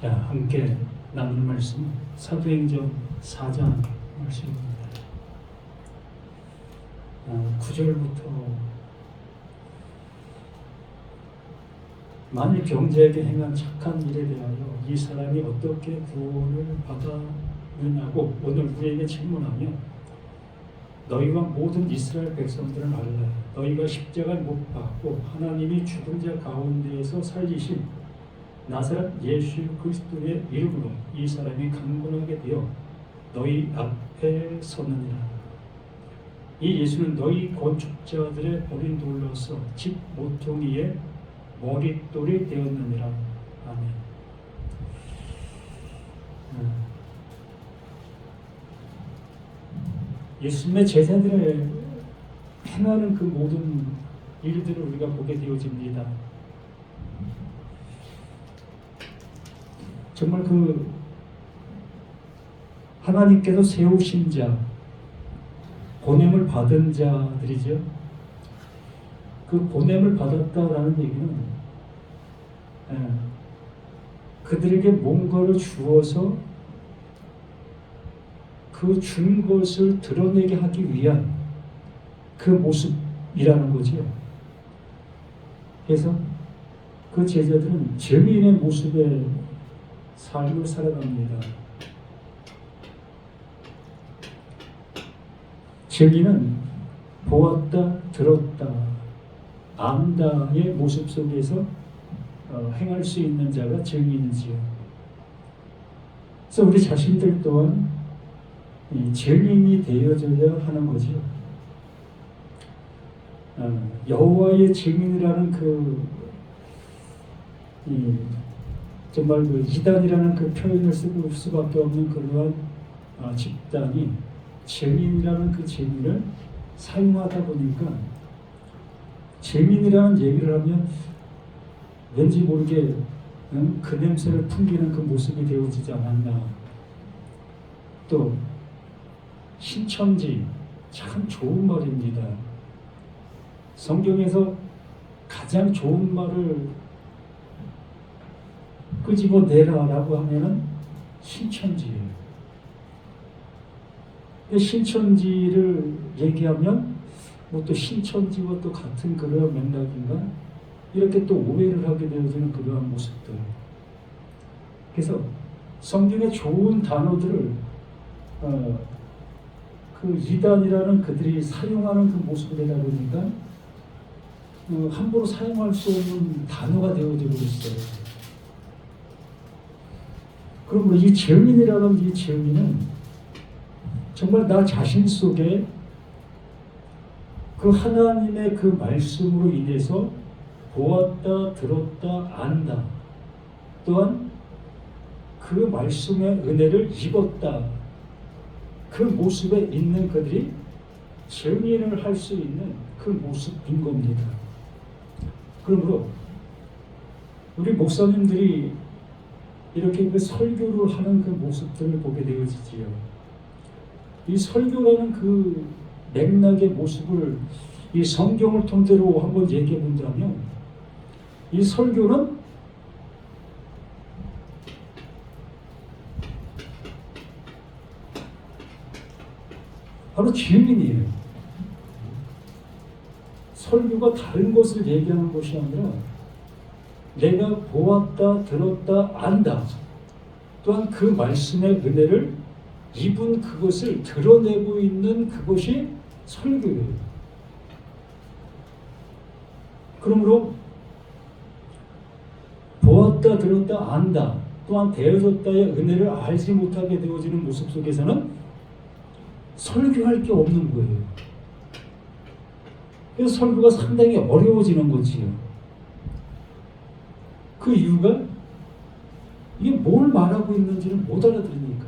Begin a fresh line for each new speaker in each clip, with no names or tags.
자, 함께 나눌 말씀 사도행전 4장 말씀입니다. 9절부터 만일 경제에게 행한 착한 일에 대하여 이 사람이 어떻게 구원을 받았느냐고 오늘 우리에게 질문하며 너희와 모든 이스라엘 백성들은 알라. 너희가 십자가를 못 박고 하나님이 죽은 자 가운데에서 살리신 나사렛 예수 그리스도의 이름으로 이 사람이 강건하게 되어 너희 앞에 서느니라. 이 예수는 너희 건축자들의 버린 돌로서 집 모퉁이의 머릿돌이 되었느니라. 아멘. 예수님의 제자들의 행하는 그 모든 일들을 우리가 보게 되어집니다. 정말 그 하나님께서 세우신 자, 보냄을 받은 자들이죠. 그 보냄을 받았다라는 얘기는 그들에게 뭔가를 주어서 그 준 것을 드러내게 하기 위한 그 모습이라는 거죠. 그래서 그 제자들은 증인의 모습의 삶을 살아갑니다. 증인은 보았다, 들었다, 안다의 모습 속에서 행할 수 있는 자가 증인이지요. 그래서 우리 자신들 또한 증인이 되어져야 하는 거죠. 여호와의 증인이라는 정말 그 이단이라는 그 표현을 쓸 수밖에 없는 그러한 집단이 증인이라는 그 증인을 사용하다 보니까 증인이라는 얘기를 하면 왠지 모르게 그 냄새를 풍기는 그 모습이 되어지지 않았나. 또 신천지 참 좋은 말입니다. 성경에서 가장 좋은 말을 끄집어내라라고 하면은 신천지예요. 신천지를 얘기하면 뭐 또 신천지와 또 같은 그런 맥락인가 이렇게 또 오해를 하게 되어지는 그러한 모습들. 그래서 성경의 좋은 단어들을 그 이단이라는 그들이 사용하는 그 모습을 내다 보니까 함부로 사용할 수 없는 단어가 되어지고 있어요. 그러므로 이 증인이라는 이 증인은 정말 나 자신 속에 그 하나님의 그 말씀으로 인해서 보았다, 들었다, 안다. 또한 그 말씀의 은혜를 입었다. 그 모습에 있는 그들이 증인을 할 수 있는 그 모습인 겁니다. 그러므로 우리 목사님들이 이렇게 그 설교를 하는 그 모습들을 보게 되어지지요. 이 설교라는 그 맥락의 모습을 이 성경을 통째로 한번 얘기해 본다면 이 설교는 바로 증인이에요. 설교가 다른 것을 얘기하는 것이 아니라 내가 보았다, 들었다, 안다. 또한 그 말씀의 은혜를 입은 그것을 드러내고 있는 그것이 설교예요. 그러므로 보았다, 들었다, 안다. 또한 되어졌다의 은혜를 알지 못하게 되어지는 모습 속에서는 설교할 게 없는 거예요. 그래서 설교가 상당히 어려워지는 거지요. 그 이유가 이게 뭘 말하고 있는지를 못 알아들으니까.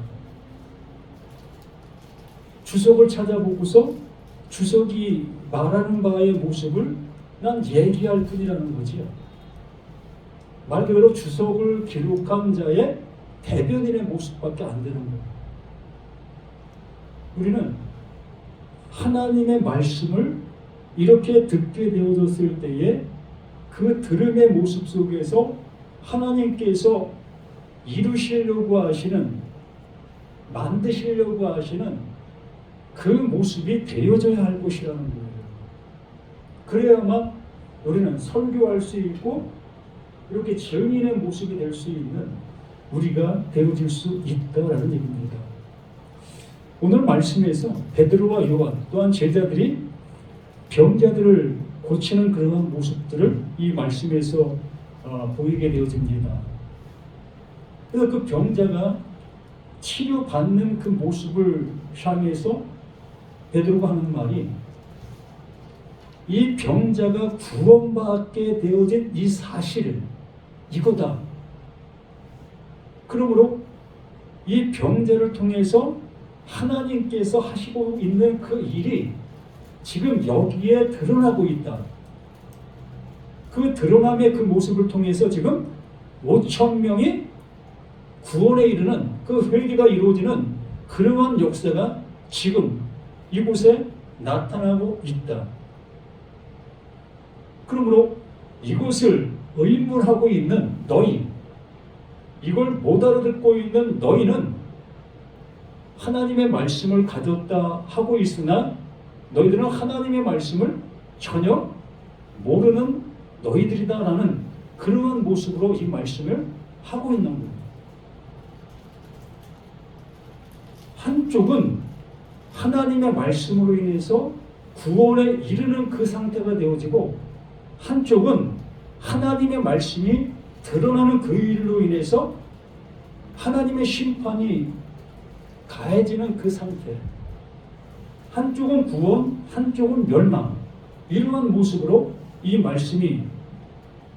주석을 찾아보고서 주석이 말하는 바의 모습을 난 얘기할 뿐이라는 거지요. 말 그대로 주석을 기록한 자의 대변인의 모습밖에 안 되는 거예요. 우리는 하나님의 말씀을 이렇게 듣게 되어졌을 때에 그 들음의 모습 속에서 하나님께서 이루시려고 하시는, 만드시려고 하시는 그 모습이 되어져야 할 것이라는 거예요. 그래야만 우리는 설교할 수 있고 이렇게 증인의 모습이 될 수 있는 우리가 되어질 수 있다라는 얘기입니다. 오늘 말씀에서 베드로와 요한 또한 제자들이 병자들을 고치는 그러한 모습들을 이 말씀에서 보이게 되어집니다. 그래서 그 병자가 치료받는 그 모습을 향해서 베드로가 하는 말이, 이 병자가 구원받게 되어진 이 사실을, 이거다. 그러므로 이 병자를 통해서 하나님께서 하시고 있는 그 일이 지금 여기에 드러나고 있다. 그 드러남의 그 모습을 통해서 지금 5,000명이 구원에 이르는 그 회개가 이루어지는 그러한 역사가 지금 이곳에 나타나고 있다. 그러므로 이것을 의문하고 있는 너희, 이걸 못 알아듣고 있는 너희는 하나님의 말씀을 가졌다 하고 있으나 너희들은 하나님의 말씀을 전혀 모르는 너희들이다라는 그러한 모습으로 이 말씀을 하고 있는 겁니다. 한쪽은 하나님의 말씀으로 인해서 구원에 이르는 그 상태가 되어지고, 한쪽은 하나님의 말씀이 드러나는 그 일로 인해서 하나님의 심판이 가해지는 그 상태. 한쪽은 구원, 한쪽은 멸망. 이러한 모습으로 이 말씀이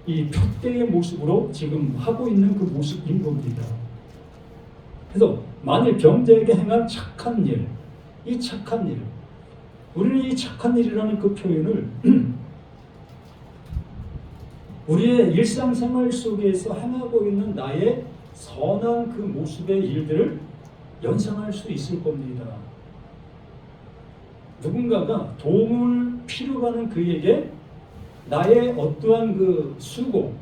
이 표대의 모습으로 지금 하고 있는 그 모습인 겁니다. 그래서 만일 병자에게 행한 착한 일, 이 착한 일, 우리는 이 착한 일이라는 그 표현을 우리의 일상생활 속에서 행하고 있는 나의 선한 그 모습의 일들을 연상할 수 있을 겁니다. 누군가가 도움을 필요로 하는 그에게 나의 어떠한 그 수고,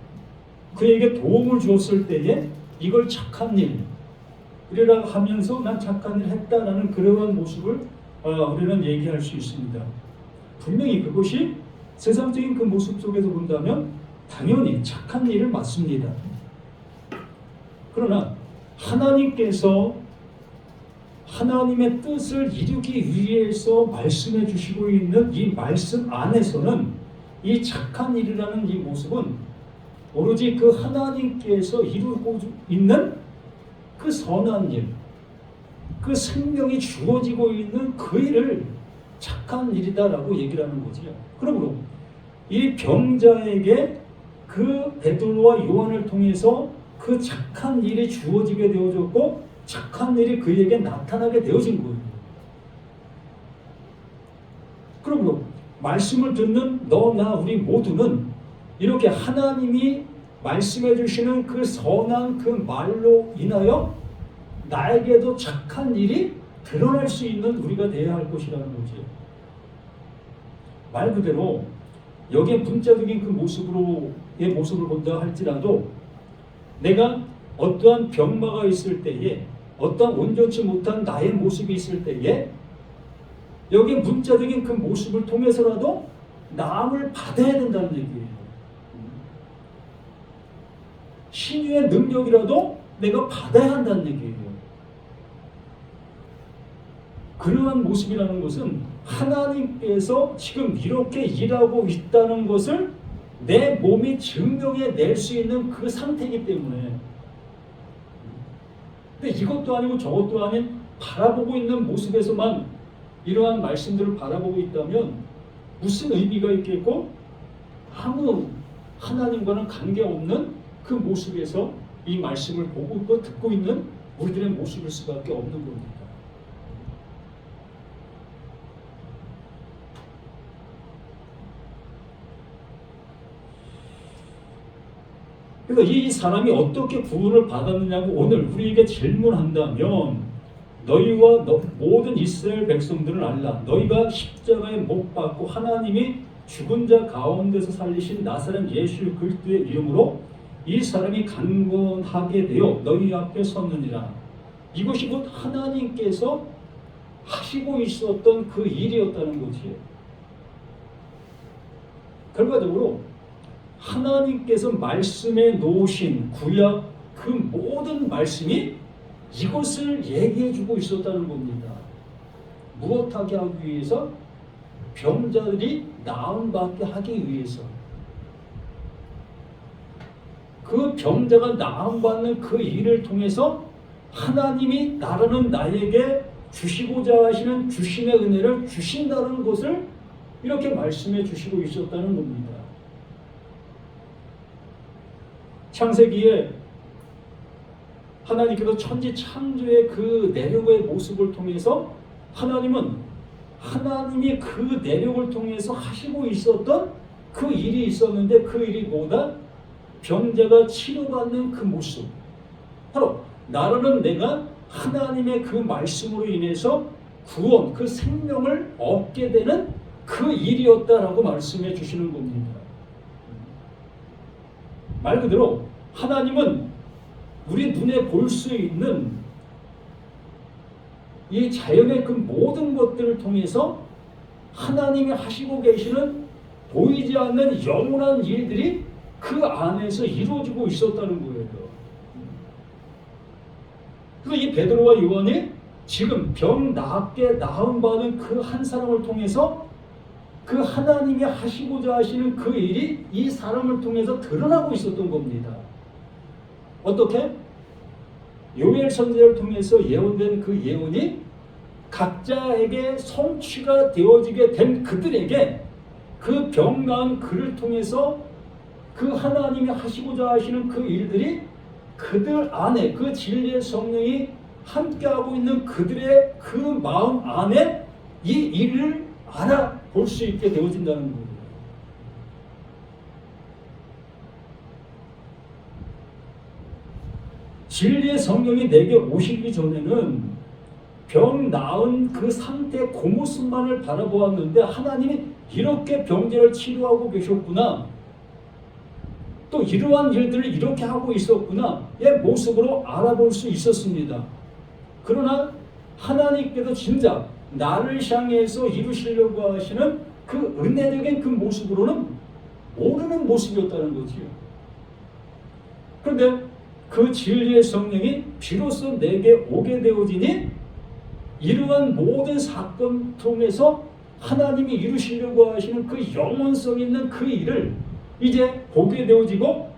그에게 도움을 주었을 때에 이걸 착한 일이라 하면서 난 착한 일을 했다라는 그러한 모습을 우리는 얘기할 수 있습니다. 분명히 그것이 세상적인 그 모습 속에서 본다면 당연히 착한 일을 맞습니다. 그러나 하나님께서 하나님의 뜻을 이루기 위해서 말씀해 주시고 있는 이 말씀 안에서는 이 착한 일이라는 이 모습은 오로지 그 하나님께서 이루고 있는 그 선한 일, 그 생명이 주어지고 있는 그 일을 착한 일이다라고 얘기를 하는 거죠. 그러므로 이 병자에게 그 베드로와 요한을 통해서 그 착한 일이 주어지게 되어졌고 착한 일이 그에게 나타나게 되어진 거예요. 그러므로 말씀을 듣는 너나 우리 모두는 이렇게 하나님이 말씀해 주시는 그 선한 그 말로 인하여 나에게도 착한 일이 드러날 수 있는 우리가 되어야 할 것이라는 거죠. 말 그대로 여기에 문자적인 그 모습으로의 모습을 본다 할지라도 내가 어떠한 병마가 있을 때에 어떠한 온전치 못한 나의 모습이 있을 때에 여기 문자적인 그 모습을 통해서라도 나음을 받아야 된다는 얘기예요. 신유의 능력이라도 내가 받아야 한다는 얘기예요. 그러한 모습이라는 것은 하나님께서 지금 이렇게 일하고 있다는 것을 내 몸이 증명해 낼 수 있는 그 상태이기 때문에. 근데 이것도 아니고 저것도 아닌 바라보고 있는 모습에서만 이러한 말씀들을 바라보고 있다면 무슨 의미가 있겠고 아무 하나님과는 관계없는 그 모습에서 이 말씀을 보고 있고 듣고 있는 우리들의 모습일 수밖에 없는 겁니다. 그래서 이 사람이 어떻게 구원을 받았느냐고 오늘 우리에게 질문한다면 너희와 모든 이스라엘 백성들은 알라. 너희가 십자가에 못 박고 하나님이 죽은 자 가운데서 살리신 나사렛 예수 그리스도의 이름으로 이 사람이 강건하게 되어 너희 앞에 섰느니라. 이것이 곧 하나님께서 하시고 있었던 그 일이었다는 거지요. 결과적으로 하나님께서 말씀에 놓으신 구약 그 모든 말씀이 이것을 얘기해주고 있었다는 겁니다. 무엇하게 하기 위해서? 병자들이 나음받게 하기 위해서. 그 병자가 나음받는 그 일을 통해서 하나님이 나라는 나에게 주시고자 하시는 주심의 은혜를 주신다는 것을 이렇게 말씀해 주시고 있었다는 겁니다. 창세기에 하나님께서 천지 창조의 그 내력의 모습을 통해서 하나님이 그 내력을 통해서 하시고 있었던 그 일이 있었는데 그 일이 뭐다? 병자가 치료받는 그 모습. 바로 나라는 내가 하나님의 그 말씀으로 인해서 구원, 그 생명을 얻게 되는 그 일이었다라고 말씀해 주시는 겁니다. 말 그대로 하나님은 우리 눈에 볼 수 있는 이 자연의 그 모든 것들을 통해서 하나님이 하시고 계시는 보이지 않는 영원한 일들이 그 안에서 이루어지고 있었다는 거예요. 그래서 이 베드로와 요한이 지금 병 낫게 나음받은 그 한 사람을 통해서 그 하나님이 하시고자 하시는 그 일이 이 사람을 통해서 드러나고 있었던 겁니다. 어떻게? 요엘 선지자를 통해서 예언된 그 예언이 각자에게 성취가 되어지게 된 그들에게 그 병 나은 그를 통해서 그 하나님이 하시고자 하시는 그 일들이 그들 안에 그 진리의 성령이 함께하고 있는 그들의 그 마음 안에 이 일을 알아볼 수 있게 되어진다는 거예요. 진리의 성령이 내게 오시기 전에는 병 나은 그 상태 그 모습만을 바라보았는데 하나님이 이렇게 병자를 치료하고 계셨구나. 또 이러한 일들을 이렇게 하고 있었구나. 의 모습으로 알아볼 수 있었습니다. 그러나 하나님께서 진짜 나를 향해서 이루시려고 하시는 그 은혜적인 그 모습으로는 모르는 모습이었다는 거지요. 그런데 그 진리의 성령이 비로소 내게 오게 되어지니 이러한 모든 사건 통해서 하나님이 이루시려고 하시는 그 영원성 있는 그 일을 이제 보게 되어지고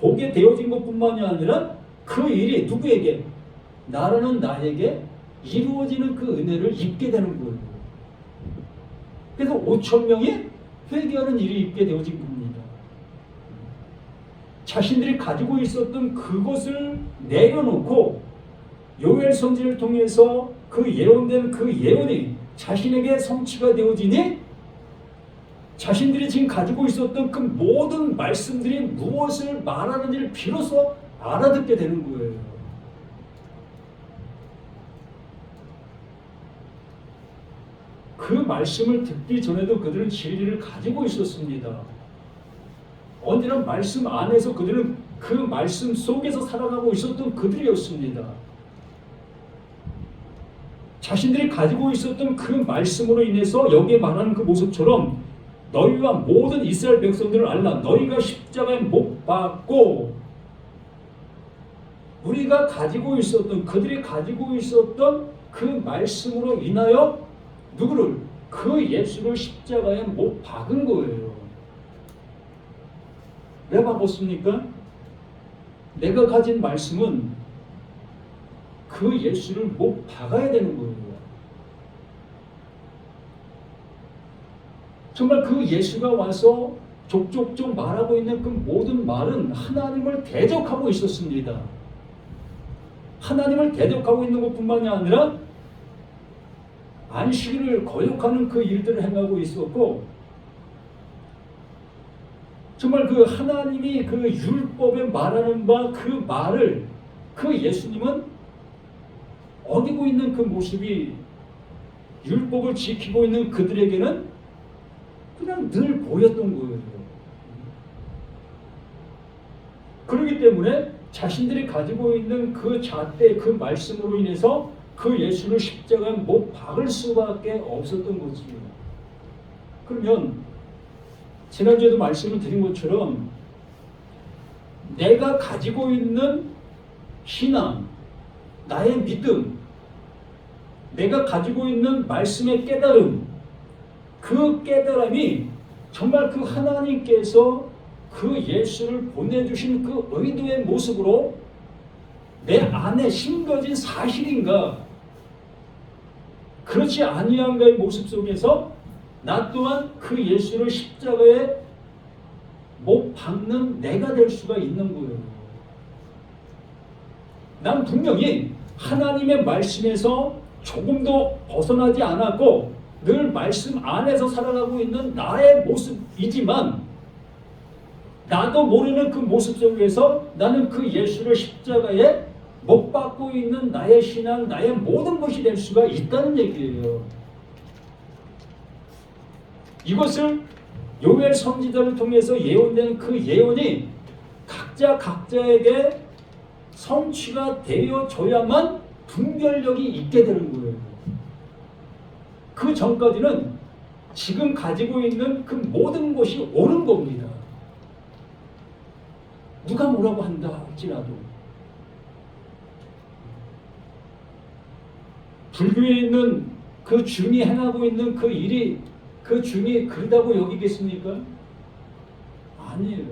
보게 되어진 것뿐만이 아니라 그 일이 누구에게? 나라는 나에게 이루어지는 그 은혜를 입게 되는 거예요. 그래서 5천 명이 회개하는 일이 있게 되어진 겁니다. 자신들이 가지고 있었던 그것을 내려놓고 요엘 선지를 통해서 그 예언된 그 예언이 자신에게 성취가 되어지니 자신들이 지금 가지고 있었던 그 모든 말씀들이 무엇을 말하는지를 비로소 알아듣게 되는 거예요. 그 말씀을 듣기 전에도 그들은 진리를 가지고 있었습니다. 언제나 말씀 안에서 그들은 그 말씀 속에서 살아가고 있었던 그들이었습니다. 자신들이 가지고 있었던 그 말씀으로 인해서 여기에 말하는 그 모습처럼 너희와 모든 이스라엘 백성들을 알라. 너희가 십자가에 못 박고 우리가 가지고 있었던 그들이 가지고 있었던 그 말씀으로 인하여 누구를? 그 예수를 십자가에 못 박은 거예요. 왜 박았습니까? 내가 가진 말씀은 그 예수를 못 박아야 되는 거예요. 정말 그 예수가 와서 족족족 말하고 있는 그 모든 말은 하나님을 대적하고 있었습니다. 하나님을 대적하고 있는 것뿐만이 아니라 안식일을 거역하는 그 일들을 행하고 있었고 정말 그 하나님이 그 율법에 말하는 바 그 말을 그 예수님은 어기고 있는 그 모습이 율법을 지키고 있는 그들에게는 그냥 늘 보였던 거예요. 그렇기 때문에 자신들이 가지고 있는 그 잣대, 그 말씀으로 인해서 그 예수를 십자가에 못 박을 수밖에 없었던 거지. 그러면 지난주에도 말씀을 드린 것처럼 내가 가지고 있는 신앙, 나의 믿음, 내가 가지고 있는 말씀의 깨달음, 그 깨달음이 정말 그 하나님께서 그 예수를 보내주신 그 의도의 모습으로 내 안에 심겨진 사실인가, 그렇지 아니한가의 모습 속에서 나 또한 그 예수를 십자가에 못 박는 내가 될 수가 있는 거예요. 난 분명히 하나님의 말씀에서 조금도 벗어나지 않았고 늘 말씀 안에서 살아가고 있는 나의 모습이지만, 나도 모르는 그 모습 속에서 나는 그 예수를 십자가에 못 박고 있는 나의 신앙, 나의 모든 것이 될 수가 있다는 얘기예요. 이것을 요엘 선지자를 통해서 예언된 그 예언이 각자에게 성취가 되어져야만 분별력이 있게 되는 거예요. 그 전까지는 지금 가지고 있는 그 모든 것이 옳은 겁니다. 누가 뭐라고 한다 할지라도. 불교에 있는 그 중이 행하고 있는 그 일이 그 중이 그러다고 여기겠습니까? 아니에요.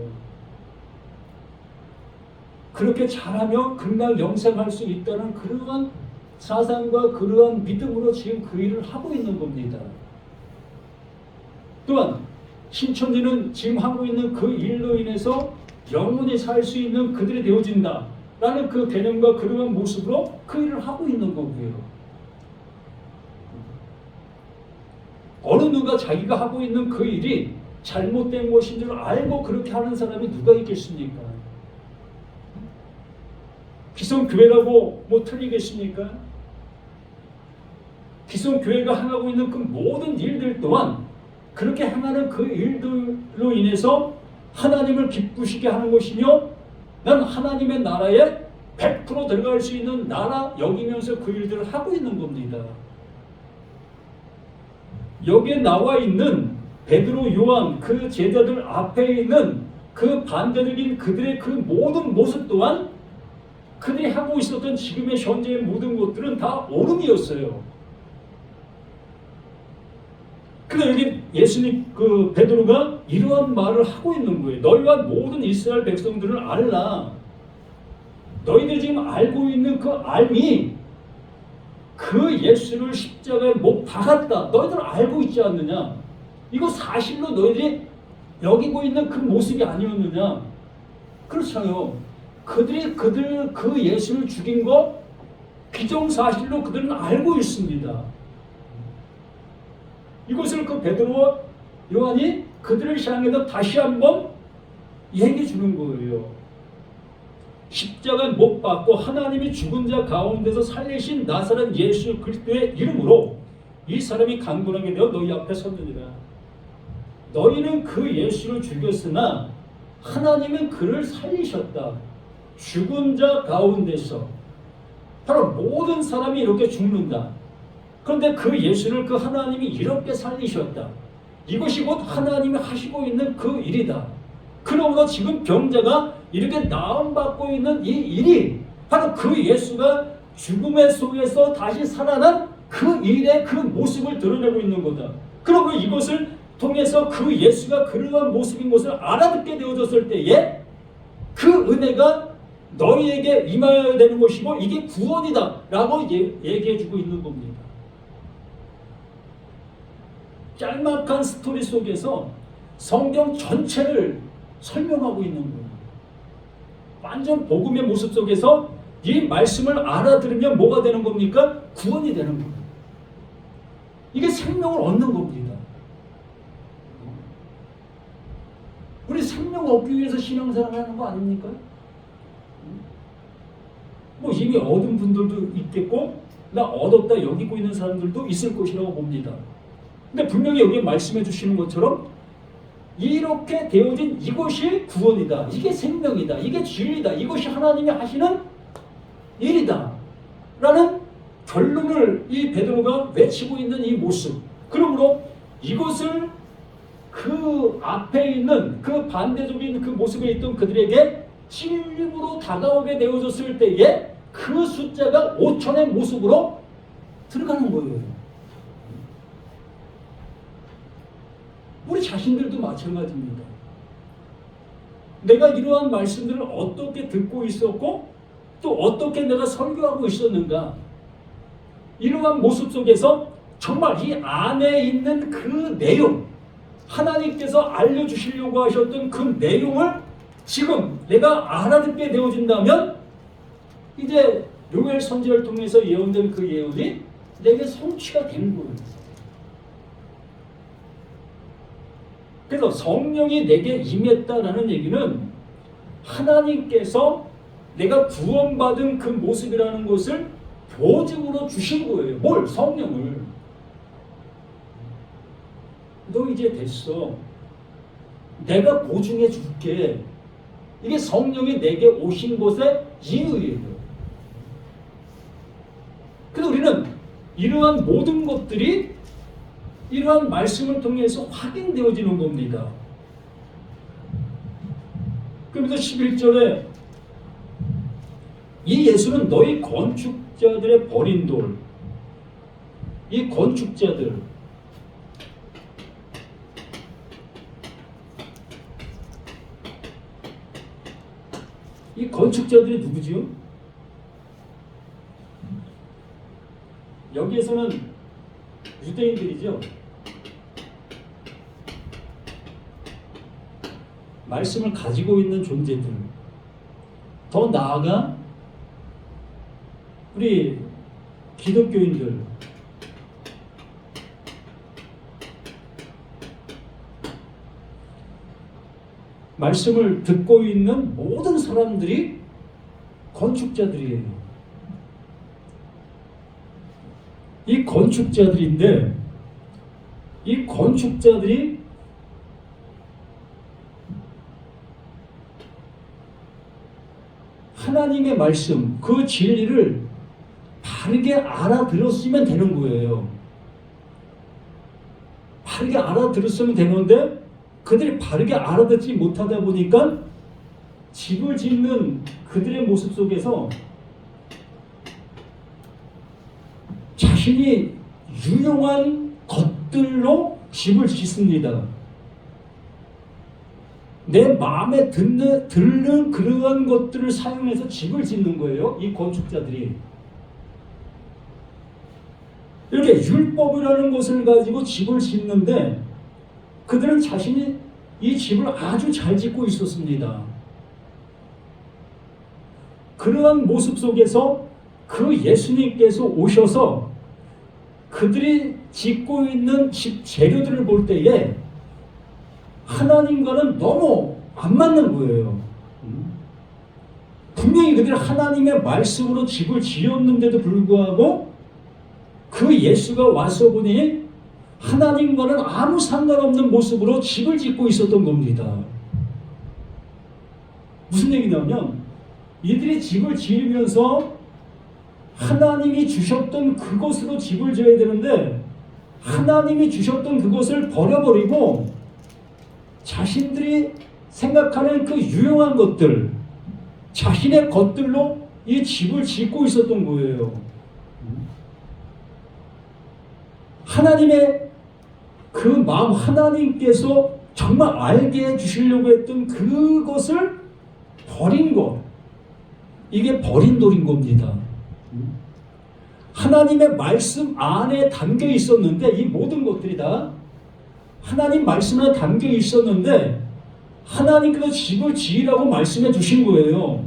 그렇게 잘하며 금방 영생할 수 있다는 그러한 사상과 그러한 믿음으로 지금 그 일을 하고 있는 겁니다. 또한 신천지는 지금 하고 있는 그 일로 인해서 영원히 살 수 있는 그들이 되어진다 라는 그 개념과 그러한 모습으로 그 일을 하고 있는 거고요. 어느 누가 자기가 하고 있는 그 일이 잘못된 것인 줄 알고 그렇게 하는 사람이 누가 있겠습니까? 기성교회라고 뭐 틀리겠습니까? 기성교회가 행하고 있는 그 모든 일들 또한 그렇게 행하는 그 일들로 인해서 하나님을 기쁘시게 하는 것이며, 난 하나님의 나라에 100% 들어갈 수 있는 나라 여기면서 그 일들을 하고 있는 겁니다. 여기에 나와 있는 베드로, 요한 그 제자들 앞에 있는 그 반대적인 그들의 그 모든 모습 또한 그들이 하고 있었던 지금의 현재의 모든 것들은 다 옳음이었어요. 근데 여기 예수님 그 베드로가 이러한 말을 하고 있는 거예요. 너희와 모든 이스라엘 백성들을 알라. 너희들이 지금 알고 있는 그 알미, 그 예수를 십자가에 못 박았다. 너희들 알고 있지 않느냐? 이거 사실로 너희들이 여기고 있는 그 모습이 아니었느냐? 그렇잖아요. 그들 그 예수를 죽인 거 기정사실로 그들은 알고 있습니다. 이것을 그 베드로와 요한이 그들을 향해서 다시 한번 얘기해 주는 거예요. 십자가에 못 박고 하나님이 죽은 자 가운데서 살리신 나사렛 예수 그리스도의 이름으로 이 사람이 강건하게 되어 너희 앞에 섰느니라. 너희는 그 예수를 죽였으나 하나님은 그를 살리셨다. 죽은 자 가운데서 바로 모든 사람이 이렇게 죽는다. 그런데 그 예수를 그 하나님이 이렇게 살리셨다. 이것이 곧 하나님이 하시고 있는 그 일이다. 그러므로 지금 병자가 이렇게 나음받고 있는 이 일이 바로 그 예수가 죽음의 속에서 다시 살아난 그 일의 그 모습을 드러내고 있는 거다. 그러므로 이것을 통해서 그 예수가 그러한 모습인 것을 알아듣게 되어졌을 때에 그 은혜가 너희에게 임하여야 되는 것이고 이게 구원이다 라고 얘기해주고 있는 겁니다. 짤막한 스토리 속에서 성경 전체를 설명하고 있는 거예요. 완전 복음의 모습 속에서 이 말씀을 알아들으면 뭐가 되는 겁니까? 구원이 되는 겁니다. 이게 생명을 얻는 겁니다. 우리 생명 얻기 위해서 신앙생활 하는 거 아닙니까? 뭐 이미 얻은 분들도 있겠고 나 얻었다 여기고 있는 사람들도 있을 것이라고 봅니다. 근데 분명히 여기 말씀해 주시는 것처럼 이렇게 되어진 이것이 구원이다. 이게 생명이다. 이게 진리다. 이것이 하나님이 하시는 일이다. 라는 결론을 이 베드로가 외치고 있는 이 모습. 그러므로 이것을 그 앞에 있는 그 반대적인 그 모습에 있던 그들에게 진림으로 다가오게 되어졌을 때에 그 숫자가 5천의 모습으로 들어가는 거예요. 우리 자신들도 마찬가지입니다. 내가 이러한 말씀들을 어떻게 듣고 있었고 또 어떻게 내가 설교하고 있었는가, 이러한 모습 속에서 정말 이 안에 있는 그 내용, 하나님께서 알려주시려고 하셨던 그 내용을 지금 내가 알아듣게 되어진다면 이제 요엘 선지자를 통해서 예언된 그 예언이 내게 성취가 되는 거예요. 그래서 성령이 내게 임했다라는 얘기는 하나님께서 내가 구원받은 그 모습이라는 것을 보증으로 주신 거예요. 뭘? 성령을. 너 이제 됐어. 내가 보증해 줄게. 이게 성령이 내게 오신 것의 이유예요. 그래서 우리는 이러한 모든 것들이 이러한 말씀을 통해서 확인되어지는 겁니다. 그러면서 11절에 이 예수는 너희 건축자들의 버린 돌, 이 건축자들, 이 건축자들이 누구지요? 여기에서는 유대인들이죠. 말씀을 가지고 있는 존재들. 더 나아가 우리 기독교인들, 말씀을 듣고 있는 모든 사람들이 건축자들이에요. 이 건축자들인데 이 건축자들이 하나님의 말씀, 그 진리를 바르게 알아들었으면 되는 거예요. 바르게 알아들었으면 되는데 그들이 바르게 알아듣지 못하다 보니까 집을 짓는 그들의 모습 속에서 자신이 유용한 것들로 집을 짓습니다. 내 마음에 드는 그러한 것들을 사용해서 집을 짓는 거예요. 이 건축자들이. 이렇게 율법이라는 것을 가지고 집을 짓는데 그들은 자신이 이 집을 아주 잘 짓고 있었습니다. 그러한 모습 속에서 그 예수님께서 오셔서 그들이 짓고 있는 집 재료들을 볼 때에 하나님과는 너무 안 맞는 거예요. 분명히 그들은 하나님의 말씀으로 집을 지었는데도 불구하고 그 예수가 와서 보니 하나님과는 아무 상관없는 모습으로 집을 짓고 있었던 겁니다. 무슨 얘기냐면 이들이 집을 지으면서 하나님이 주셨던 그것으로 집을 지어야 되는데 하나님이 주셨던 그것을 버려버리고 자신들이 생각하는 그 유용한 것들, 자신의 것들로 이 집을 짓고 있었던 거예요. 하나님의 그 마음, 하나님께서 정말 알게 해주시려고 했던 그것을 버린 것, 이게 버린 돌인 겁니다. 하나님의 말씀 안에 담겨 있었는데 이 모든 것들이 다 하나님 말씀 안에 담겨 있었는데 하나님께서 집을 지으라고 말씀해 주신 거예요.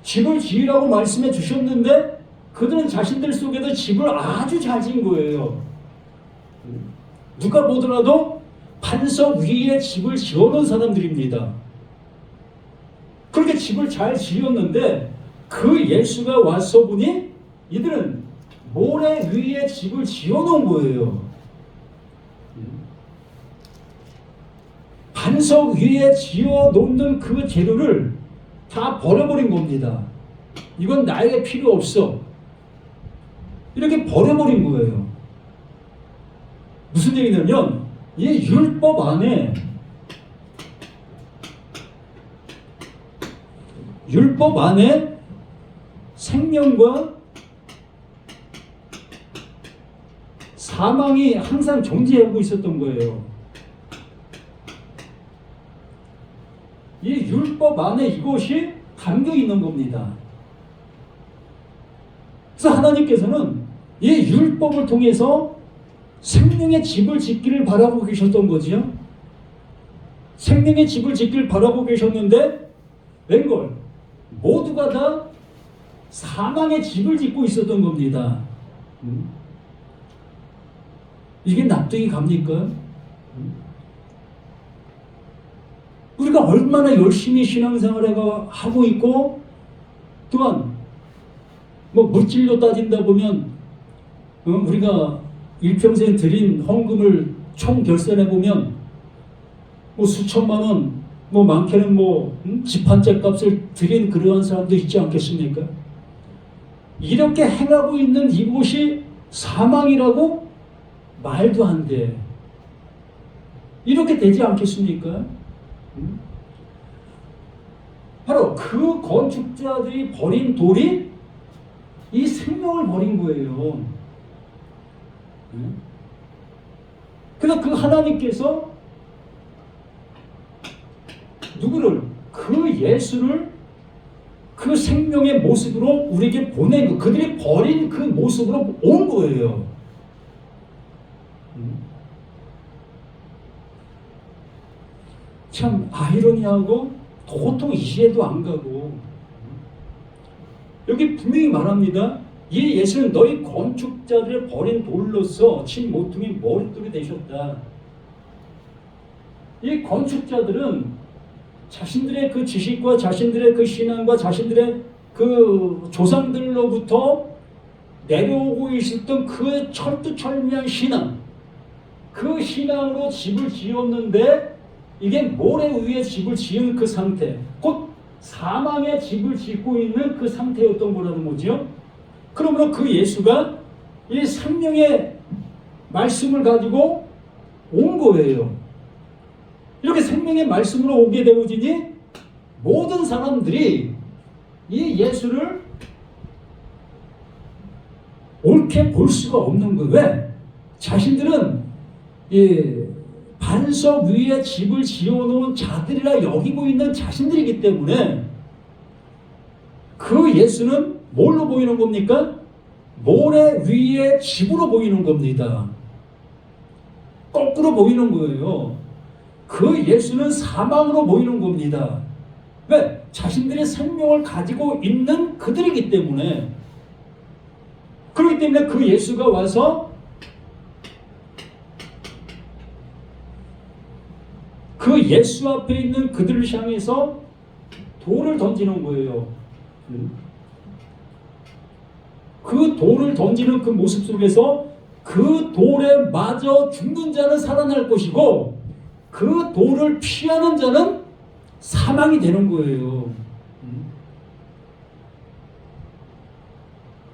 집을 지으라고 말씀해 주셨는데 그들은 자신들 속에서 집을 아주 잘 지은 거예요. 누가 보더라도 반석 위에 집을 지어놓은 사람들입니다. 그렇게 집을 잘 지었는데 그 예수가 와서 보니 이들은 모래 위에 집을 지어놓은 거예요. 반석 위에 지어 놓는 그 재료를 다 버려버린 겁니다. 이건 나에게 필요 없어. 이렇게 버려버린 거예요. 무슨 얘기냐면 이 율법 안에 생명과 사망이 항상 존재하고 있었던 거예요. 이 율법 안에 이것이 담겨 있는 겁니다. 그래서 하나님께서는 이 율법을 통해서 생명의 집을 짓기를 바라고 계셨던 거지요. 생명의 집을 짓기를 바라고 계셨는데 웬걸 모두가 다 사망의 집을 짓고 있었던 겁니다. 이게 납득이 갑니까? 우리가 얼마나 열심히 신앙생활을 하고 있고 또한 뭐 물질로 따진다 보면 우리가 일평생 드린 헌금을 총 결산해 보면 뭐 수천만 원, 뭐 많게는 집 한 채 값을 드린 그러한 사람도 있지 않겠습니까? 이렇게 행하고 있는 이곳이 사망이라고 말도 안 돼. 이렇게 되지 않겠습니까? 바로 그 건축자들이 버린 돌이 이 생명을 버린 거예요. 그래서 그 하나님께서 누구를? 그 예수를 그 생명의 모습으로 우리에게 보내고 그들이 버린 그 모습으로 온 거예요. 참 아이러니하고 도통 이해도 안 가고 여기 분명히 말합니다. 이 예수는 너희 건축자들의 버린 돌로서 친 모퉁이 머릿돌이 되셨다. 이 건축자들은 자신들의 그 지식과 자신들의 그 신앙과 자신들의 그 조상들로부터 내려오고 있었던 그 철두철미한 신앙, 그 신앙으로 집을 지었는데 이게 모래 위에 집을 지은 그 상태, 곧 사망의 집을 짓고 있는 그 상태였던 거라는 거죠. 그러므로 그 예수가 이 생명의 말씀을 가지고 온 거예요. 이렇게 생명의 말씀으로 오게 되어지니 모든 사람들이 이 예수를 옳게 볼 수가 없는 거예요. 왜? 자신들은 이 반석 위에 집을 지어놓은 자들이라 여기고 있는 자신들이기 때문에 그 예수는 뭘로 보이는 겁니까? 모래 위에 집으로 보이는 겁니다. 거꾸로 보이는 거예요. 그 예수는 사망으로 보이는 겁니다. 왜? 자신들의 생명을 가지고 있는 그들이기 때문에. 그렇기 때문에 그 예수가 와서 그 예수 앞에 있는 그들을 향해서 돌을 던지는 거예요. 그 돌을 던지는 그 모습 속에서 그 돌에 맞아 죽는 자는 살아날 것이고 그 돌을 피하는 자는 사망이 되는 거예요.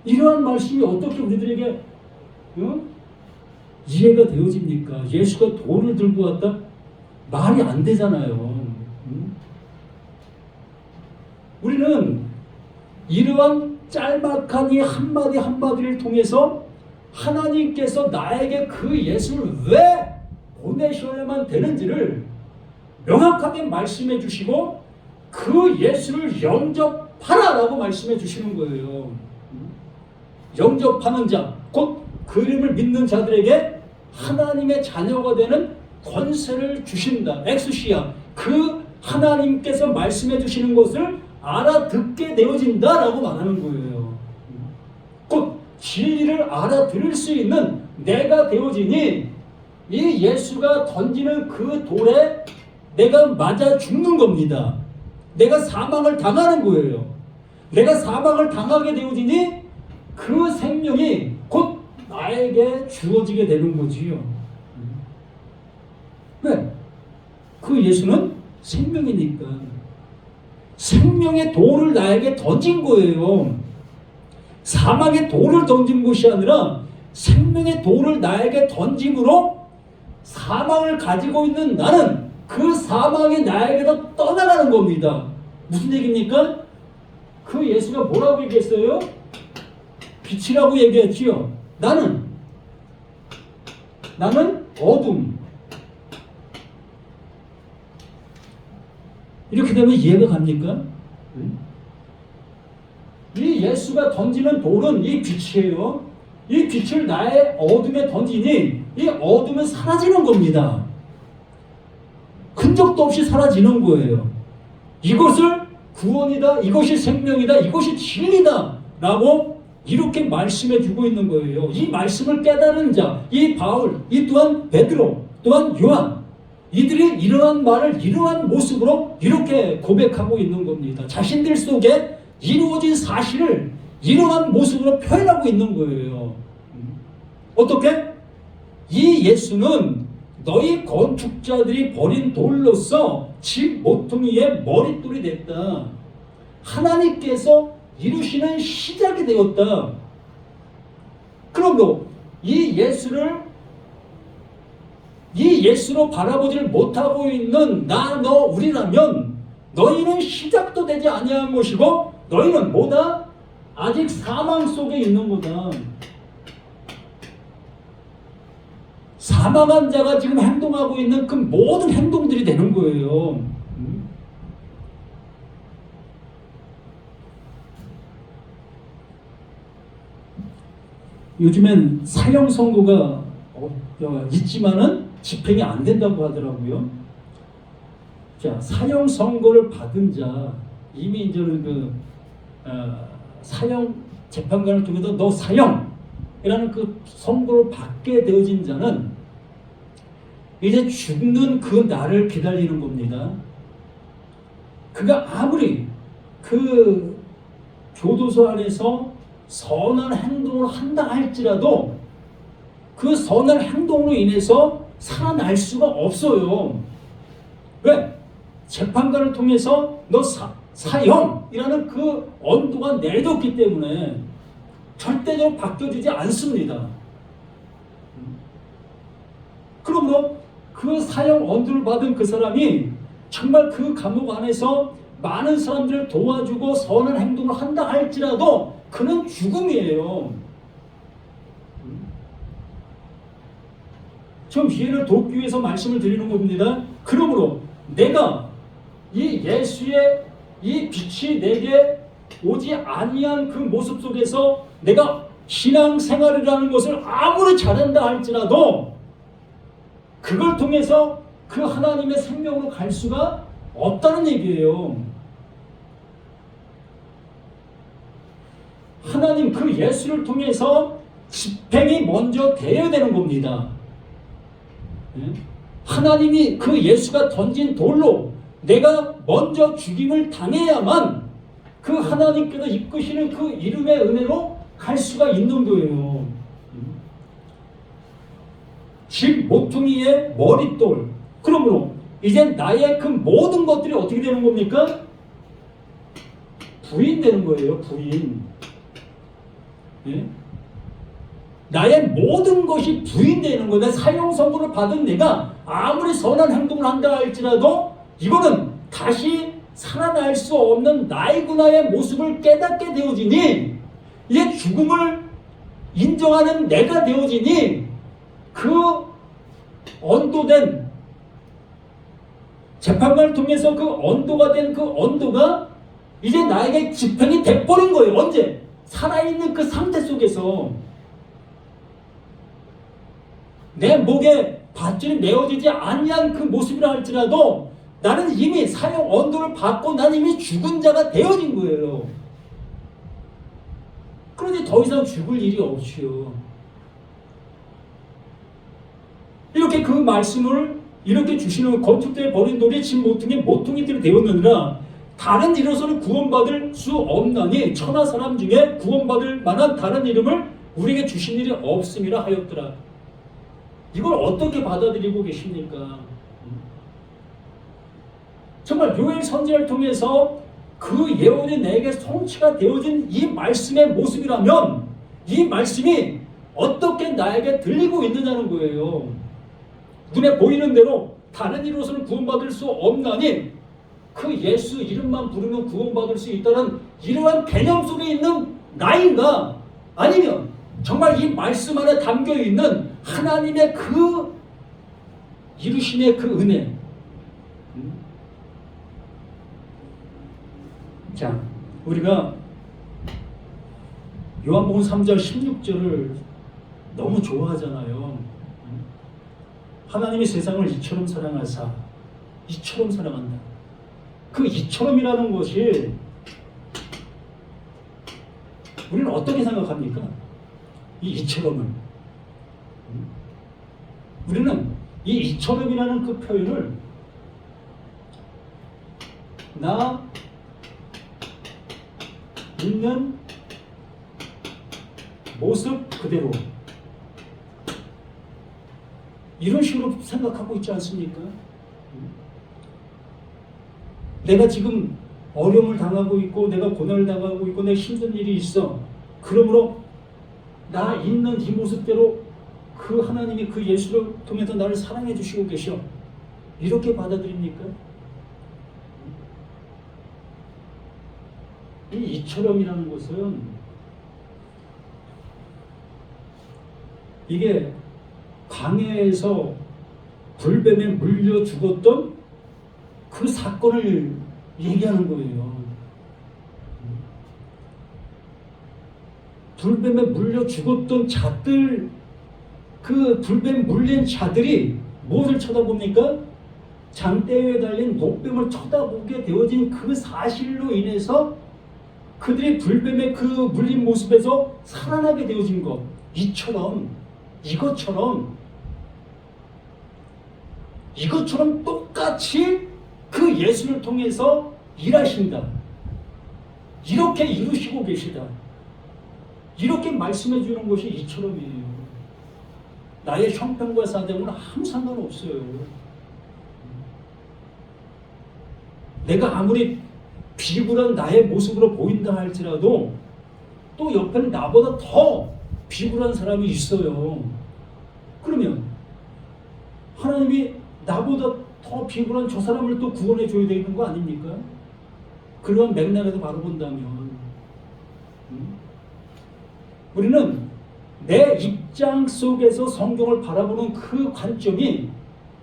이러한 말씀이 어떻게 우리들에게 이해가 되어집니까? 예수가 돌을 들고 왔다? 말이 안 되잖아요. 우리는 이러한 짤막한 이 한마디 한마디를 통해서 하나님께서 나에게 그 예수를 왜 보내셔야만 되는지를 명확하게 말씀해 주시고 그 예수를 영접하라라고 말씀해 주시는 거예요. 영접하는 자, 곧 그 이름을 믿는 자들에게 하나님의 자녀가 되는 권세를 주신다. 엑스시아, 그 하나님께서 말씀해 주시는 것을 알아듣게 되어진다라고 말하는 거예요. 곧 진리를 알아들을 수 있는 내가 되어지니 이 예수가 던지는 그 돌에 내가 맞아 죽는 겁니다. 내가 사망을 당하는 거예요. 내가 사망을 당하게 되어지니 그 생명이 곧 나에게 주어지게 되는 거지요. 왜? 그 그 예수는 생명이니까 생명의 돌을 나에게 던진 거예요. 사망의 돌을 던진 것이 아니라 생명의 돌을 나에게 던짐으로 사망을 가지고 있는 나는 그 사망이 나에게서 떠나가는 겁니다. 무슨 얘기입니까? 그 예수가 뭐라고 얘기했어요? 빛이라고 얘기했지요. 나는 어둠. 이렇게 되면 이해가 갑니까? 이 예수가 던지는 돌은 이 빛이에요. 이 빛을 나의 어둠에 던지니 이 어둠은 사라지는 겁니다. 흔적도 없이 사라지는 거예요. 이것을 구원이다, 이것이 생명이다, 이것이 진리다 라고 이렇게 말씀해 주고 있는 거예요. 이 말씀을 깨달은 자, 이 바울, 이 또한 베드로, 또한 요한, 이들이 이러한 말을 이러한 모습으로 이렇게 고백하고 있는 겁니다. 자신들 속에 이루어진 사실을 이러한 모습으로 표현하고 있는 거예요. 어떻게? 이 예수는 너희 건축자들이 버린 돌로서 집 모퉁이의 머릿돌이 됐다. 하나님께서 이루시는 시작이 되었다. 그러므로 이 예수로 바라보지를 못하고 있는 나, 너, 우리라면 너희는 시작도 되지 아니한 것이고 너희는 뭐다? 아직 사망 속에 있는 거다. 사망한 자가 지금 행동하고 있는 그 모든 행동들이 되는 거예요. 요즘엔 사형 선고가 있지만은 집행이 안 된다고 하더라고요. 자, 사형 선고를 받은 자, 이미 이제는 사형 재판관을 통해서 너 사형이라는 그 선고를 받게 되어진 자는 이제 죽는 그 날을 기다리는 겁니다. 그가 아무리 그 교도소 안에서 선한 행동을 한다 할지라도 그 선한 행동으로 인해서 살아날 수가 없어요. 왜? 재판관을 통해서 너 사형이라는 그 언도가 내렸기 때문에 절대적으로 바뀌어지지 않습니다. 그러므로 그 사형 언도를 받은 그 사람이 정말 그 감옥 안에서 많은 사람들을 도와주고 선한 행동을 한다 할지라도 그는 죽음이에요. 좀 이해를 돕기 위해서 말씀을 드리는 겁니다. 그러므로 내가 이 예수의 이 빛이 내게 오지 아니한 그 모습 속에서 내가 신앙생활이라는 것을 아무리 잘한다 할지라도 그걸 통해서 그 하나님의 생명으로 갈 수가 없다는 얘기예요. 하나님 그 예수를 통해서 집행이 먼저 되어야 되는 겁니다. 하나님이 그 예수가 던진 돌로 내가 먼저 죽임을 당해야만 그 하나님께서 이끄시는 그 이름의 은혜로 갈 수가 있는 거예요. 집 모퉁이의 머릿돌. 그러므로 이제 나의 그 모든 것들이 어떻게 되는 겁니까? 부인되는 거예요. 부인. 나의 모든 것이 부인되는 거예요. 사형 선고를 받은 내가 아무리 선한 행동을 한다 할지라도 이거는 다시 살아날 수 없는 나이구나의 모습을 깨닫게 되어지니 이제 죽음을 인정하는 내가 되어지니 그 언도된 재판관을 통해서 그 언도가 된 그 언도가 이제 나에게 집행이 돼버린 거예요. 언제? 살아있는 그 상태 속에서 내 목에 밧줄이 메어지지 아니한 그 모습이라 할지라도 나는 이미 사형 언도를 받고 난 이미 죽은 자가 되어진 거예요. 그러니 더 이상 죽을 일이 없지요. 이렇게 그 말씀을 이렇게 주시는 건축대에 버린 돌이 집 모퉁이들이 되었느니라 다른 이로서는 구원받을 수 없나니 천하 사람 중에 구원받을 만한 다른 이름을 우리에게 주신 일이 없음이라 하였더라. 이걸 어떻게 받아들이고 계십니까? 정말 요엘 선지자를 통해서 그 예언이 내게 성취가 되어진 이 말씀의 모습이라면 이 말씀이 어떻게 나에게 들리고 있느냐는 거예요. 눈에 보이는 대로 다른 이로서는 구원받을 수 없나니 그 예수 이름만 부르면 구원받을 수 있다는 이러한 개념 속에 있는 나인가, 아니면 정말 이 말씀 안에 담겨있는 하나님의 그 이루심의 그 은혜. 자, 우리가 요한복음 3장 16절을 너무 좋아하잖아요. 하나님이 세상을 이처럼 사랑하사, 이처럼 사랑한다. 그 이처럼이라는 것이 우리는 어떻게 생각합니까? 이 이처럼을. 우리는 이 이처럼이라는 그 표현을 나 있는 모습 그대로 이런 식으로 생각하고 있지 않습니까? 내가 지금 어려움을 당하고 있고 내가 고난을 당하고 있고 내가 힘든 일이 있어. 그러므로 나 있는 이 모습대로 그 하나님이 그 예수를 통해서 나를 사랑해 주시고 계셔. 이렇게 받아들입니까? 이처럼이라는 것은 이게 광야에서 불뱀에 물려 죽었던 그 사건을 얘기하는 거예요. 불뱀에 물려 죽었던 자들, 그 불뱀 물린 자들이 무엇을 쳐다봅니까? 장대에 달린 녹뱀을 쳐다보게 되어진 그 사실로 인해서 그들이 불뱀의 그 물린 모습에서 살아나게 되어진 것. 이것처럼 똑같이 그 예수를 통해서 일하신다. 이렇게 이루시고 계시다. 이렇게 말씀해 주는 것이 이처럼이에요. 나의 형편과 사정은 아무 상관없어요. 내가 아무리 비굴한 나의 모습으로 보인다 할지라도 또 옆에는 나보다 더 비굴한 사람이 있어요. 그러면 하나님이 나보다 더 비굴한 저 사람을 또 구원해 줘야 되는 거 아닙니까? 그런 맥락에서 바로 본다면 우리는 내 입장 속에서 성경을 바라보는 그 관점이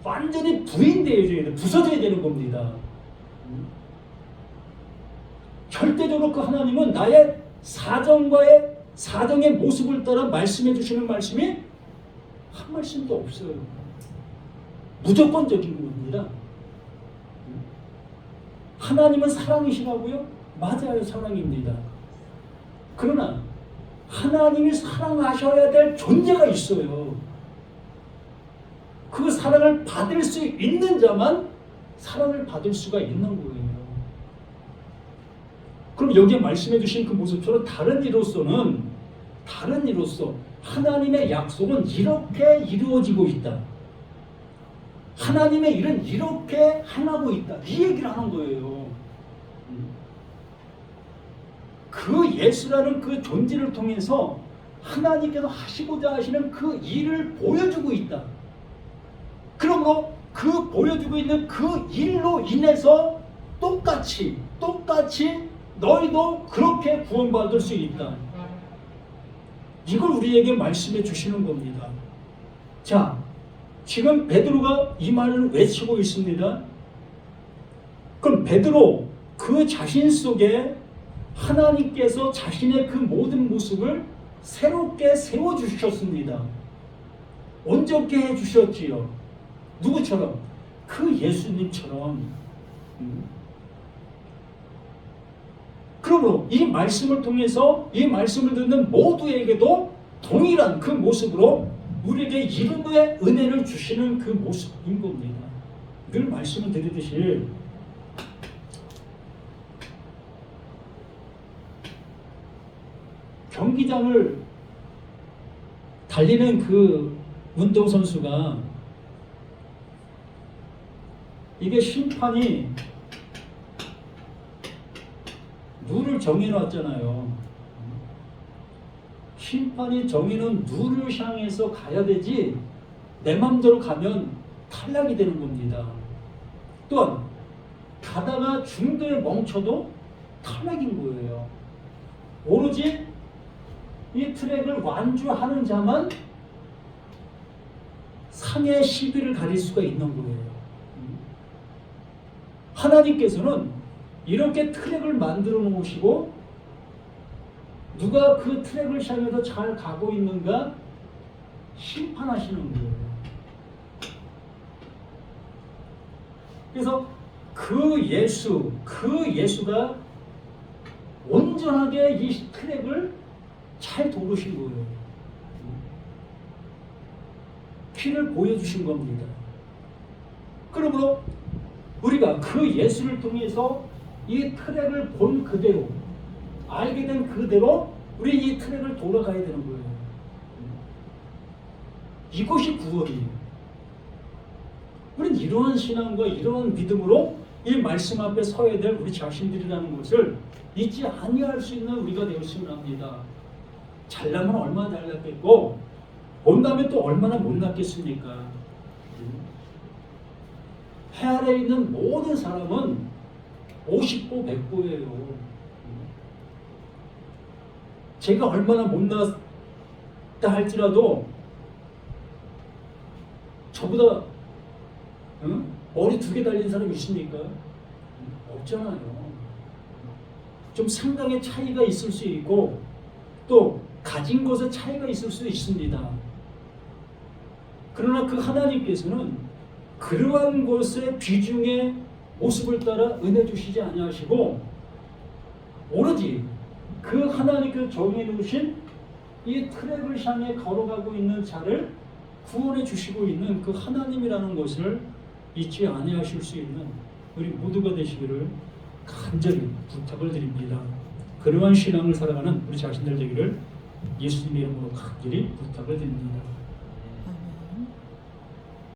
완전히 부인되어져야 돼, 부서져야 되는 겁니다. 절대적으로 그 하나님은 나의 사정의 모습을 따라 말씀해 주시는 말씀이 한 말씀도 없어요. 무조건적인 겁니다. 하나님은 사랑이시라고요? 맞아요, 사랑입니다. 그러나 하나님이 사랑하셔야 될 존재가 있어요. 그 사랑을 받을 수 있는 자만 사랑을 받을 수가 있는 거예요. 그럼 여기에 말씀해 주신 그 모습처럼 다른 이로서 하나님의 약속은 이렇게 이루어지고 있다. 하나님의 일은 이렇게 행하고 있다. 이 얘기를 하는 거예요. 그 예수라는 그 존재를 통해서 하나님께서 하시고자 하시는 그 일을 보여주고 있다. 그러므로 그 보여주고 있는 그 일로 인해서 똑같이 너희도 그렇게 구원받을 수 있다. 이걸 우리에게 말씀해 주시는 겁니다. 자, 지금 베드로가 이 말을 외치고 있습니다. 그럼 베드로 그 자신 속에 하나님께서 자신의 그 모든 모습을 새롭게 세워주셨습니다. 온전케 해주셨지요. 누구처럼? 그 예수님처럼. 그러므로 이 말씀을 통해서 이 말씀을 듣는 모두에게도 동일한 그 모습으로 우리에게 이름의 은혜를 주시는 그 모습인 겁니다. 늘 말씀을 드리듯이 경기장을 달리는 그 운동선수가 이게 심판이 누를 정해놨잖아요. 심판이 정해놓은 누를 향해서 가야 되지 내 맘대로 가면 탈락이 되는 겁니다. 또한 가다가 중도에 멈춰도 탈락인 거예요. 오로지 이 트랙을 완주하는 자만 상의 시비를 가릴 수가 있는 거예요. 하나님께서는 이렇게 트랙을 만들어 놓으시고 누가 그 트랙을 향해서 잘 가고 있는가 심판하시는 거예요. 그래서 그 예수가 온전하게 이 트랙을 잘 도우신 거예요. 피를 보여주신 겁니다. 그러므로 우리가 그 예수를 통해서 이 트랙을 본 그대로 알게 된 그대로 우리 이 트랙을 돌아가야 되는 거예요. 이것이 구원이에요. 우리는 이러한 신앙과 이러한 믿음으로 이 말씀 앞에 서야 될 우리 자신들이라는 것을 잊지 아니할 수 있는 우리가 되었으면 합니다. 잘나면 얼마나 잘났겠고 못나면 또 얼마나 못났겠습니까? 해 아래에 있는 모든 사람은 50보 100보예요. 제가 얼마나 못났다 할지라도 저보다 머리 2개 달린 사람이 있습니까? 없잖아요. 좀 상당의 차이가 있을 수 있고 또 가진 것에 차이가 있을 수 있습니다. 그러나 그 하나님께서는 그러한 것의 비중의 모습을 따라 은혜 주시지 아니하시고 오로지 그 하나님께서 정해 놓으신 이 트랙을 향해 걸어가고 있는 자를 구원해 주시고 있는 그 하나님이라는 것을 잊지 아니하실 수 있는 우리 모두가 되시기를 간절히 부탁을 드립니다. 그러한 신앙을 살아가는 우리 자신들 되기를 예수님의 이름으로 간절히 부탁을 드립니다.